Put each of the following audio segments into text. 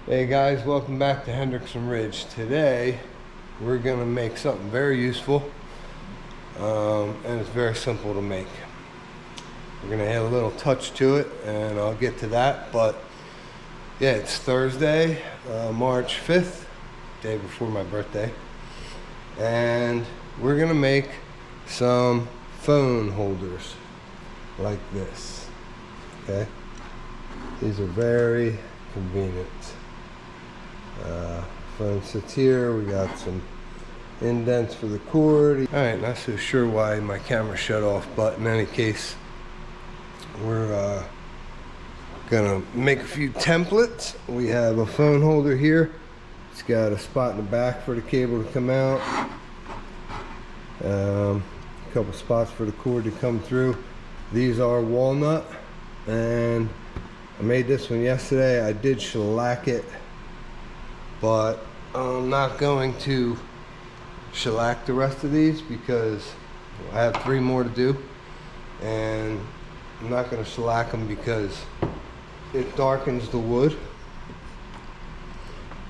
Hey guys, welcome back to Hendrickson Ridge. Today we're gonna make something very useful and it's very simple to make. We're gonna add a little touch to it and I'll get to that, but yeah, it's Thursday, March 5th, day before my birthday, and we're gonna make some phone holders like this. Okay, these are very convenient. Phone sits here. We got some indents for the cord. Alright, not so sure why my camera shut off, but in any case, we're gonna make a few templates. We have a phone holder here. It's got a spot in the back for the cable to come out, a couple spots for the cord to come through. These are walnut, and I made this one yesterday. I did shellac it, but I'm not going to shellac the rest of these because I have 3 more to do, and I'm not going to shellac them because it darkens the wood.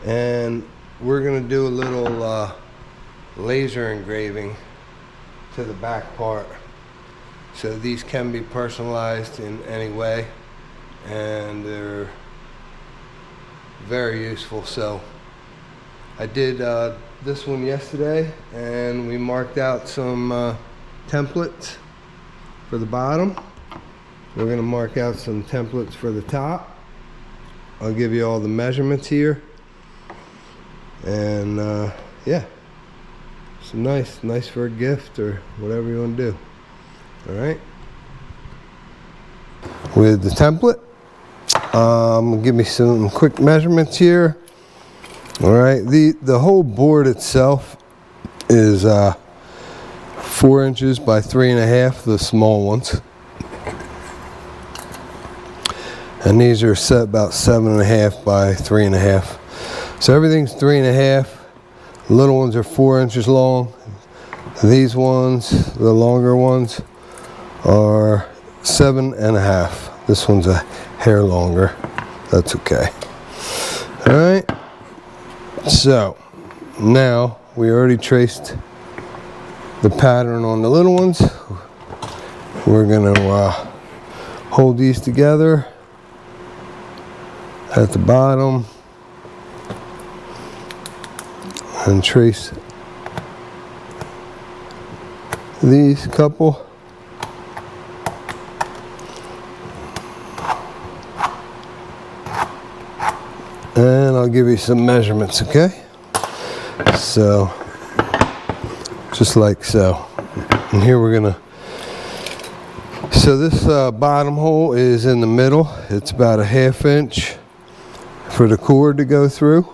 And we're going to do a little laser engraving to the back part, so these can be personalized in any way and they're very useful. So I did this one yesterday, and we marked out some templates for the bottom. We're going to mark out some templates for the top. I'll give you all the measurements here, and yeah, so nice for a gift or whatever you want to do. All right, with the template, give me some quick measurements here. All right, the whole board itself is 4 inches by 3.5, the small ones, and these are set about 7.5 by 3.5. So everything's 3.5. The little ones are 4 inches long. These ones, the longer ones, are 7.5. This one's a hair longer. That's okay. All right. So now we already traced the pattern on the little ones. We're gonna hold these together at the bottom and trace these couple. And I'll give you some measurements, okay? So, just like so. And here we're gonna, so this bottom hole is in the middle. It's about 1/2 inch for the cord to go through.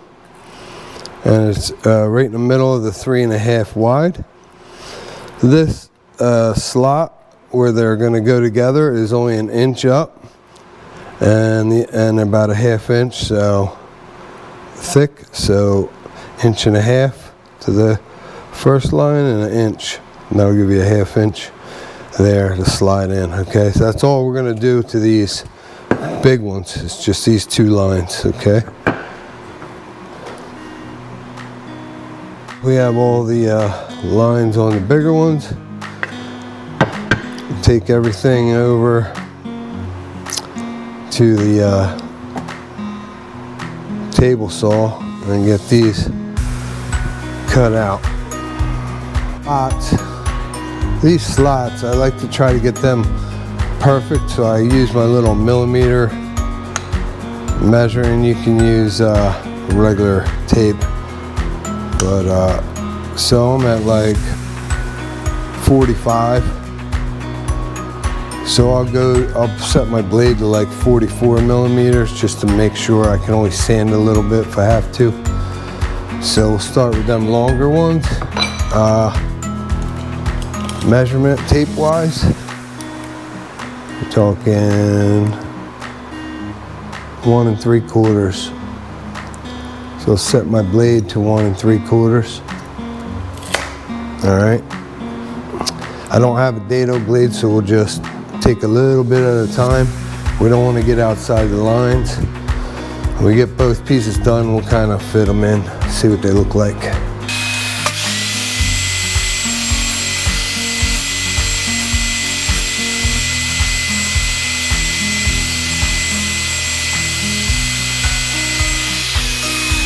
And it's right in the middle of the 3.5 wide. This slot where they're gonna go together is only 1 inch up and about 1/2 inch, so thick, so 1.5 inches to the first line and 1 inch, and that'll give you 1/2 inch there to slide in. Okay, so that's all we're going to do to these big ones. It's just these 2 lines. Okay, we have all the lines on the bigger ones. Take everything over to the table saw and get these cut out. These slots, I like to try to get them perfect, so I use my little millimeter measuring. You can use regular tape, but so I'm at like 45. So I'll set my blade to like 44 millimeters just to make sure. I can always sand a little bit if I have to. So we'll start with them longer ones. Measurement tape wise, we're talking 1 3/4. So I'll set my blade to 1 3/4. All right. I don't have a dado blade, so we'll just take a little bit at a time. We don't want to get outside the lines. When we get both pieces done, we'll kind of fit them in, see what they look like.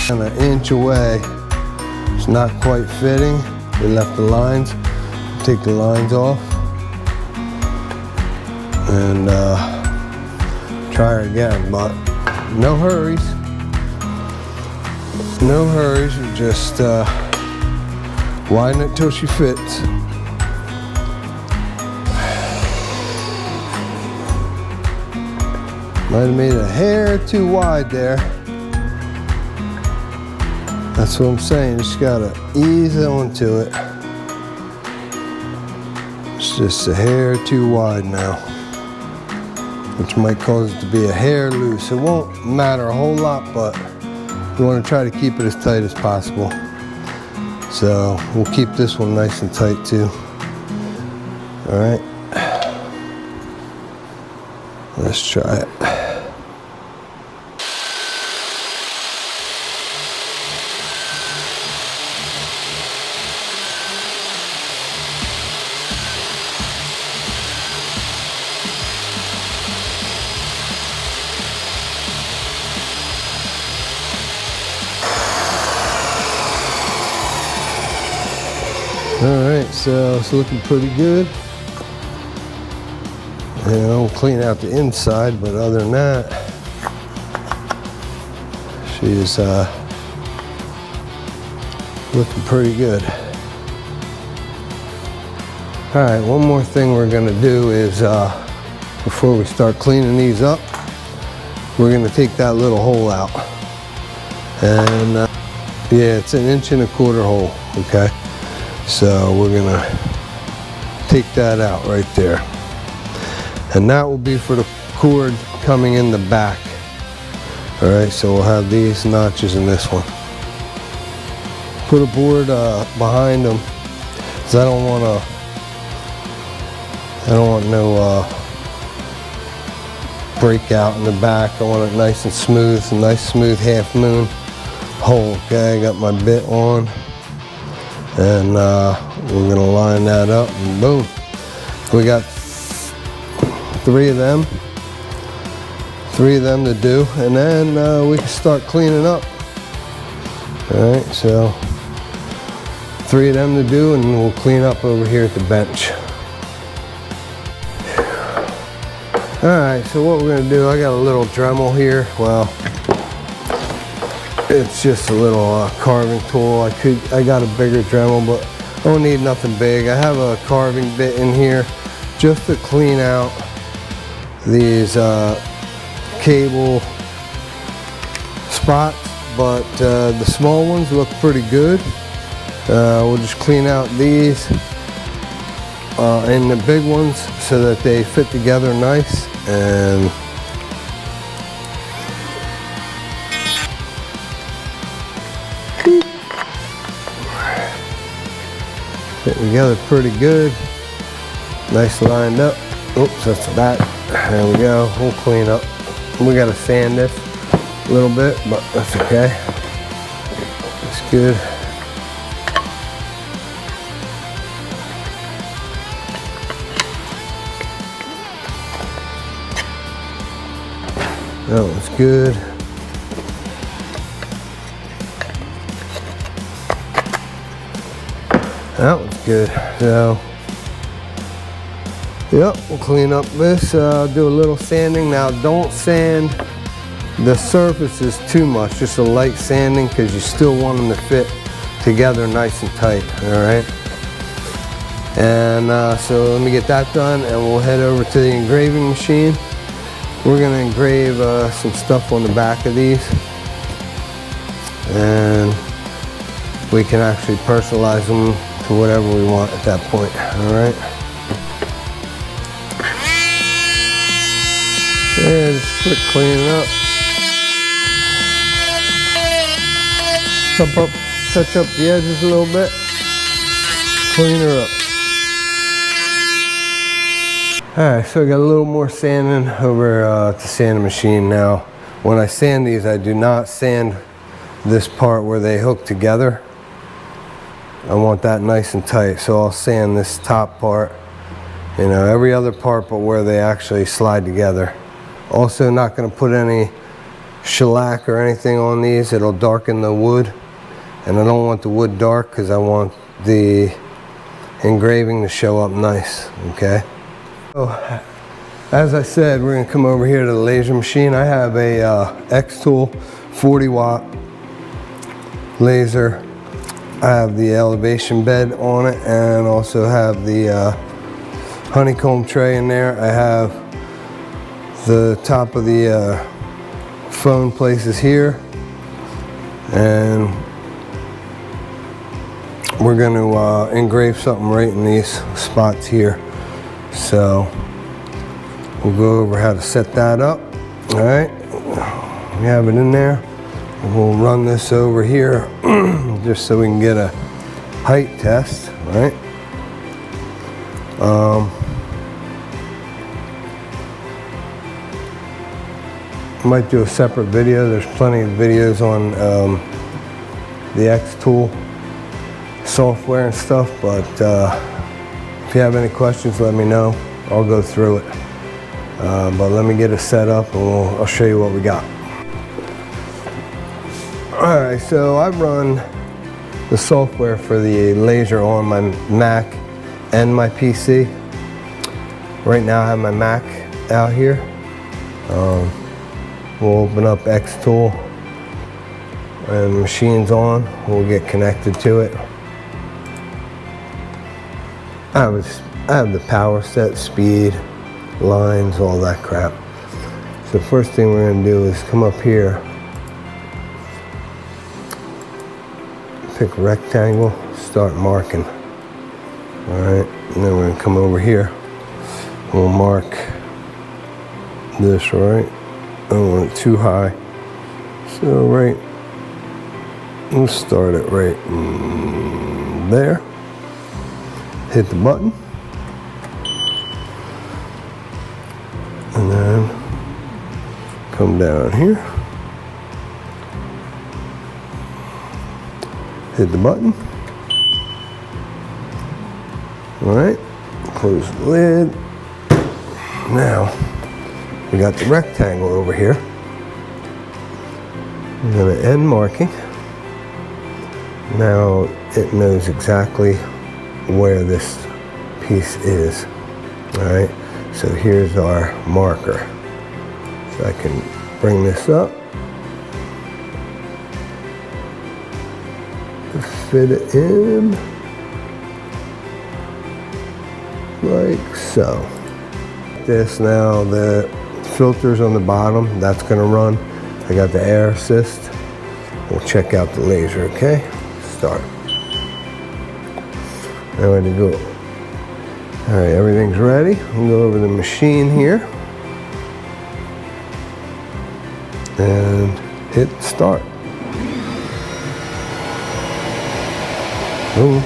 And an inch away, it's not quite fitting. We left the lines, take the lines off, and try her again, but no hurries. No hurries, just widen it till she fits. Might have made a hair too wide there. That's what I'm saying, just gotta ease onto it. It's just a hair too wide now, which might cause it to be a hair loose. It won't matter a whole lot, but you want to try to keep it as tight as possible. So we'll keep this one nice and tight too. All right, let's try it. Alright, so it's looking pretty good. And I'll clean out the inside, but other than that, she's looking pretty good. Alright, one more thing we're going to do is, before we start cleaning these up, we're going to take that little hole out. And yeah, it's 1.25 inch hole, okay? So we're gonna take that out right there. And that will be for the cord coming in the back. All right, so we'll have these notches in this one. Put a board behind them, because I don't want no breakout in the back. I want it nice and smooth, a nice smooth half moon hole. Okay, I got my bit on. And we're gonna line that up and boom. We got 3 of them to do, and then we can start cleaning up. All right, so 3 of them to do, and we'll clean up over here at the bench. All right, so what we're gonna do, I got a little Dremel here. Well, it's just a little carving tool. I got a bigger Dremel, but I don't need nothing big. I have a carving bit in here just to clean out these cable spots, but the small ones look pretty good. We'll just clean out these and the big ones so that they fit together nice, and fit together pretty good, nice lined up. Oops, that's the back. There we go. We'll clean up. We gotta sand this a little bit, but that's okay. That's good. That one's good. That one's good. So, yep, we'll clean up this, do a little sanding. Now, don't sand the surfaces too much, just a light sanding, because you still want them to fit together nice and tight, all right? And so let me get that done, and we'll head over to the engraving machine. We're gonna engrave some stuff on the back of these, and we can actually personalize them to whatever we want at that point, all right? Yeah, just quick cleaning up. Touch up the edges a little bit, clean her up. All right, so I got a little more sanding over to sanding machine now. when I sand these, I do not sand this part where they hook together. I want that nice and tight, so I'll sand this top part, you know, every other part but where they actually slide together. Also not going to put any shellac or anything on these. It'll darken the wood, and I don't want the wood dark because I want the engraving to show up nice. Okay, so as I said, we're going to come over here to the laser machine. I have a X-Tool 40-watt laser. I have the elevation bed on it, and also have the honeycomb tray in there. I have the top of the phone places here, and we're going to engrave something right in these spots here. So we'll go over how to set that up. All right, we have it in there. We'll run this over here just so we can get a height test, right? I might do a separate video. There's plenty of videos on the X-Tool software and stuff, but if you have any questions, let me know. I'll go through it. But let me get it set up, and I'll show you what we got. Alright, so I run the software for the laser on my Mac and my PC. Right now I have my Mac out here. We'll open up X-Tool, and the machine's on. We'll get connected to it. I have the power set, speed, lines, all that crap. So first thing we're going to do is come up here, pick a rectangle, start marking. Alright, and then we're going to come over here. We'll mark this, right? I don't want it too high. So right, we'll start it right there. Hit the button. And then come down here. Hit the button. All right, close the lid. Now, we got the rectangle over here. I'm gonna end marking. Now it knows exactly where this piece is. All right, so here's our marker. So I can bring this up, fit it in like so. This now, the filters on the bottom, that's going to run. I got the air assist. We'll check out the laser. Okay, start. Now ready to go. All right, everything's ready. We'll go over the machine here and hit start. Boom.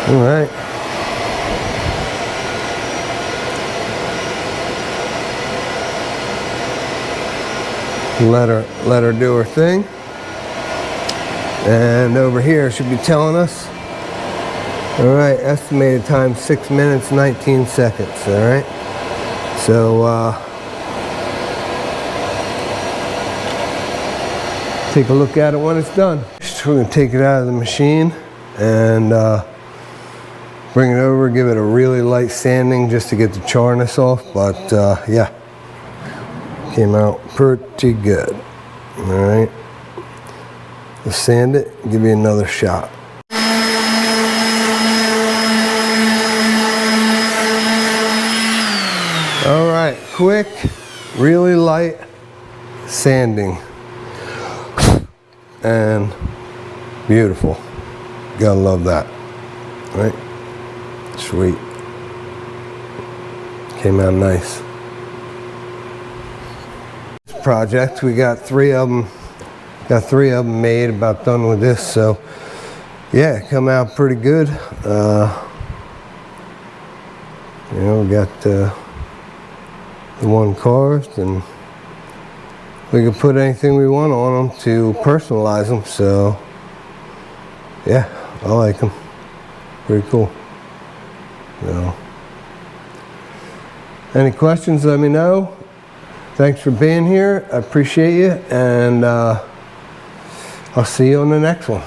All right. Let her do her thing. And over here should be telling us. All right, estimated time 6 minutes 19 seconds. All right. So take a look at it when it's done. So we're gonna take it out of the machine and bring it over, give it a really light sanding just to get the charness off, but yeah, came out pretty good. All right, let's sand it, give you another shot. All right, quick, really light sanding, and beautiful. Gotta love that, right? Sweet. Came out nice. This project, we got three of them. Got 3 of them made, about done with this. So yeah, come out pretty good. You know, we got the one carved, and we can put anything we want on them to personalize them. So yeah, I like them. Pretty cool. So, any questions, let me know. Thanks for being here. I appreciate you, and I'll see you on the next one.